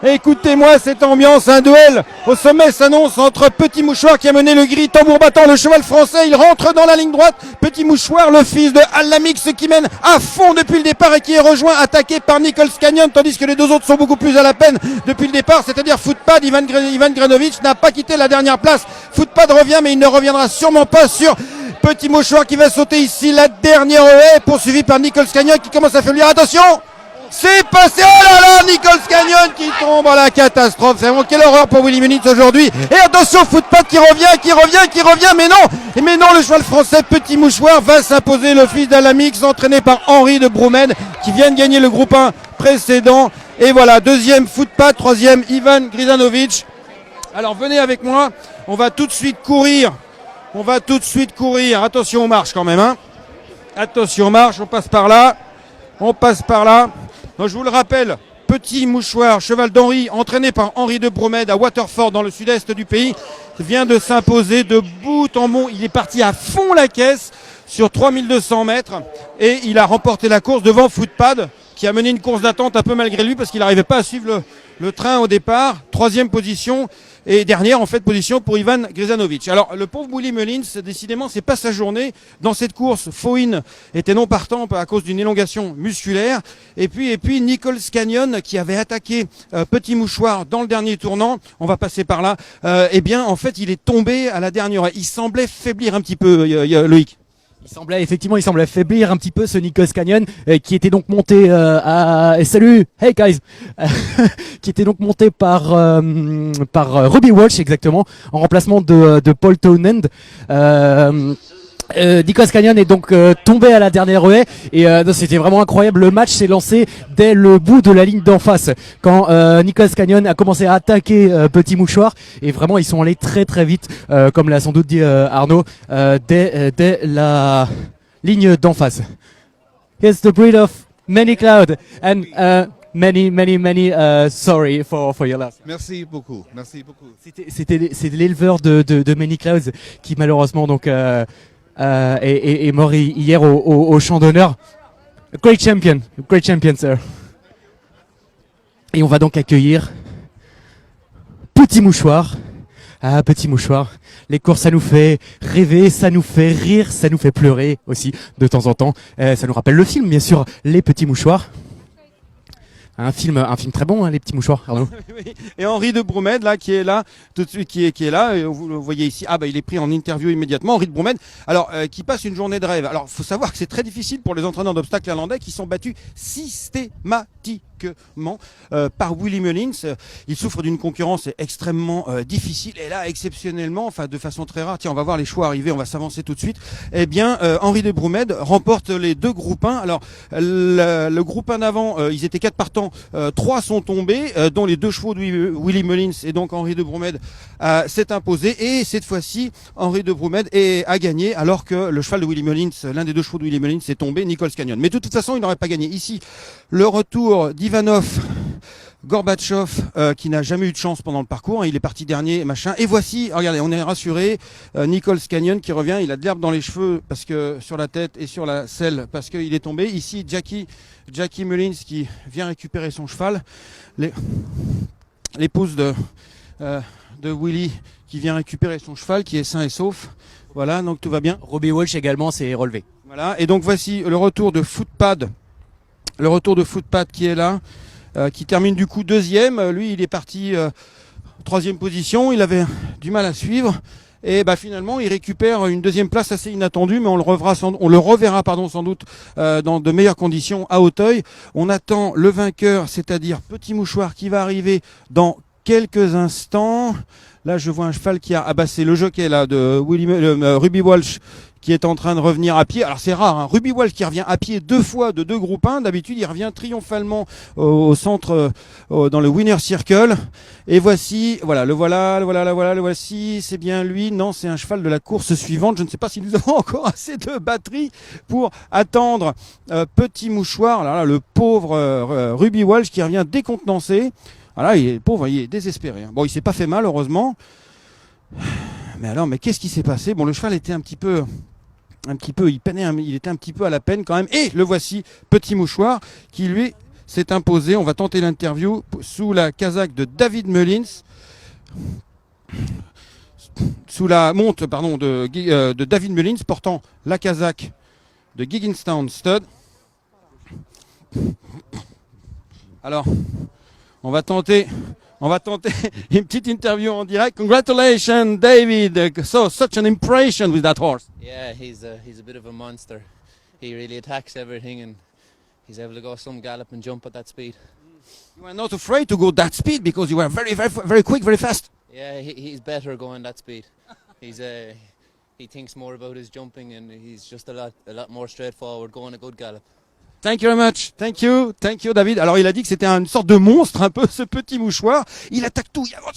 Écoutez-moi cette ambiance, un duel au sommet s'annonce entre Petit Mouchoir qui a mené le gris, tambour battant, le cheval français, il rentre dans la ligne droite. Petit Mouchoir, le fils de Al-Lamix qui mène à fond depuis le départ et qui est rejoint, attaqué par Nichols Canyon, tandis que les deux autres sont beaucoup plus à la peine depuis le départ, c'est-à-dire Footpad. Ivan Granovic n'a pas quitté la dernière place. Footpad revient, mais il ne reviendra sûrement pas sur Petit Mouchoir qui va sauter ici la dernière haie, poursuivi par Nichols Canyon qui commence à faiblir. Attention! C'est passé, oh là là, Nichols Canyon qui tombe à la catastrophe. C'est vraiment quelle horreur pour Willy Munitz aujourd'hui. Et attention, Footpad qui revient, mais non, le cheval français Petit Mouchoir va s'imposer, le fils d'Alamix, entraîné par Henri de Broumed, qui vient de gagner le groupe 1 précédent. Et voilà, deuxième Footpad, troisième Ivan Grizanovic. Alors venez avec moi, on va tout de suite courir. Attention aux marches quand même, hein. Attention aux marches, on passe par là. Donc, je vous le rappelle, Petit Mouchoir, cheval d'Henri, entraîné par Henri de Broumed à Waterford dans le sud-est du pays, vient de s'imposer de bout en bout. Il est parti à fond la caisse sur 3200 mètres et il a remporté la course devant Footpad qui a mené une course d'attente un peu malgré lui parce qu'il n'arrivait pas à suivre le train au départ. Troisième position et dernière en fait position pour Ivan Grizanovic. Alors le pauvre Willy Mullins, décidément c'est pas sa journée. Dans cette course, Foin était non partant à cause d'une élongation musculaire. Et puis Nichols Canyon qui avait attaqué Petit Mouchoir dans le dernier tournant, on va passer par là, eh bien en fait il est tombé à la dernière. Il semblait faiblir un petit peu, Loïc. Il semblait affaiblir un petit peu ce Nichols Canyon qui était donc monté salut, hey guys, qui était donc monté par Ruby Walsh exactement en remplacement de Paul Townend. Nichols Canyon est donc tombé à la dernière haie et c'était vraiment incroyable. Le match s'est lancé dès le bout de la ligne d'en face quand Nichols Canyon a commencé à attaquer Petit Mouchoir et vraiment ils sont allés très très vite comme l'a sans doute dit Arnaud dès la ligne d'en face. Here's the breed of Many Cloud and many sorry for your loss. Merci beaucoup. C'était l'éleveur de Many Clouds qui malheureusement donc est mort hier au champ d'honneur. Great champion, sir. Et on va donc accueillir Petit Mouchoir. Ah, Petit Mouchoir. Les courses, ça nous fait rêver, ça nous fait rire, ça nous fait pleurer aussi de temps en temps. Ça nous rappelle le film, bien sûr, Les Petits Mouchoirs. Un film très bon, hein, Les Petits Mouchoirs, Arnaud. Et Henri de Broumed, là, qui est là, tout de suite, qui est là, et vous le voyez ici. Ah, bah, il est pris en interview immédiatement. Henri de Broumed, alors, qui passe une journée de rêve. Alors, faut savoir que c'est très difficile pour les entraîneurs d'obstacles irlandais qui sont battus systématiquement par Willy Mullins. Il souffre d'une concurrence extrêmement difficile. Et là, exceptionnellement, enfin, de façon très rare, tiens, on va voir les choix arriver, on va s'avancer tout de suite. Eh bien, Henri de Broumed remporte les deux groupes 1. Alors, le groupe 1 d'avant, ils étaient 4 partants. 3 sont tombés, dont les 2 chevaux de Willy Mullins et donc Henri de Broumed s'est imposé. Et cette fois-ci, Henri de Broumed a gagné alors que le cheval de Willy Mullins, l'un des 2 chevaux de Willy Mullins, est tombé, Nichols Canyon. Mais de toute façon, il n'aurait pas gagné. Ici, le retour d'Ivanov Gorbatchev qui n'a jamais eu de chance pendant le parcours, hein, il est parti dernier, machin. Et voici, regardez, on est rassuré, Nichols Canyon qui revient, il a de l'herbe dans les cheveux parce que sur la tête et sur la selle parce qu'il est tombé. Ici, Jackie Mullins qui vient récupérer son cheval, l'épouse de Willy qui vient récupérer son cheval qui est sain et sauf. Voilà, donc tout va bien. Robbie Walsh également s'est relevé. Voilà, et donc voici le retour de Footpad qui est là. Qui termine du coup deuxième. Lui, il est parti troisième position. Il avait du mal à suivre. Et bah finalement, il récupère une deuxième place assez inattendue, mais on le reverra sans doute dans de meilleures conditions à Auteuil. On attend le vainqueur, c'est-à-dire Petit Mouchoir, qui va arriver dans quelques instants. Là, je vois un cheval qui a abassé le jockey là de Ruby Walsh, qui est en train de revenir à pied. Alors c'est rare, hein. Ruby Walsh qui revient à pied 2 fois de 2 groupes 1. D'habitude, il revient triomphalement au centre, dans le Winner Circle. Et voici, le voici, c'est bien lui. Non, c'est un cheval de la course suivante. Je ne sais pas si nous avons encore assez de batterie pour attendre Petit Mouchoir. Alors là, le pauvre Ruby Walsh qui revient décontenancé. Voilà, il est pauvre, il est désespéré. Bon, il s'est pas fait mal, heureusement. Mais alors, qu'est-ce qui s'est passé? Bon, le cheval était il peinait, il était un petit peu à la peine quand même. Et le voici, Petit Mouchoir, qui lui s'est imposé. On va tenter l'interview sous la casaque de David Mullins. Sous la monte de David Mullins portant la casaque de Gigginstown Stud. Alors, on va tenter une petite interview en direct. Congratulations, David. So, such an impression with that horse. Yeah, he's a bit of a monster. He really attacks everything, and he's able to go some gallop and jump at that speed. You were not afraid to go that speed because you were very, very, very quick, very fast. Yeah, he's better going that speed. He thinks more about his jumping, and he's just a lot more straightforward going a good gallop. Thank you very much. Thank you, David. Alors, il a dit que c'était une sorte de monstre, un peu, ce petit mouchoir. Il attaque tout, il avance,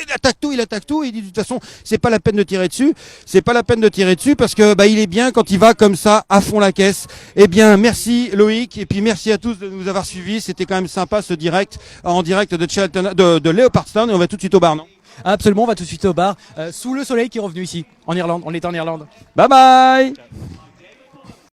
il attaque tout. Il dit, de toute façon, c'est pas la peine de tirer dessus. C'est pas la peine de tirer dessus parce que, il est bien quand il va comme ça, à fond la caisse. Eh bien, merci Loïc. Et puis, merci à tous de nous avoir suivis. C'était quand même sympa, ce direct, en direct de Cheltenham, de Leopardstown. Et on va tout de suite au bar, non? Absolument, on va tout de suite au bar, sous le soleil qui est revenu ici, en Irlande. On est en Irlande. Bye bye! Ciao.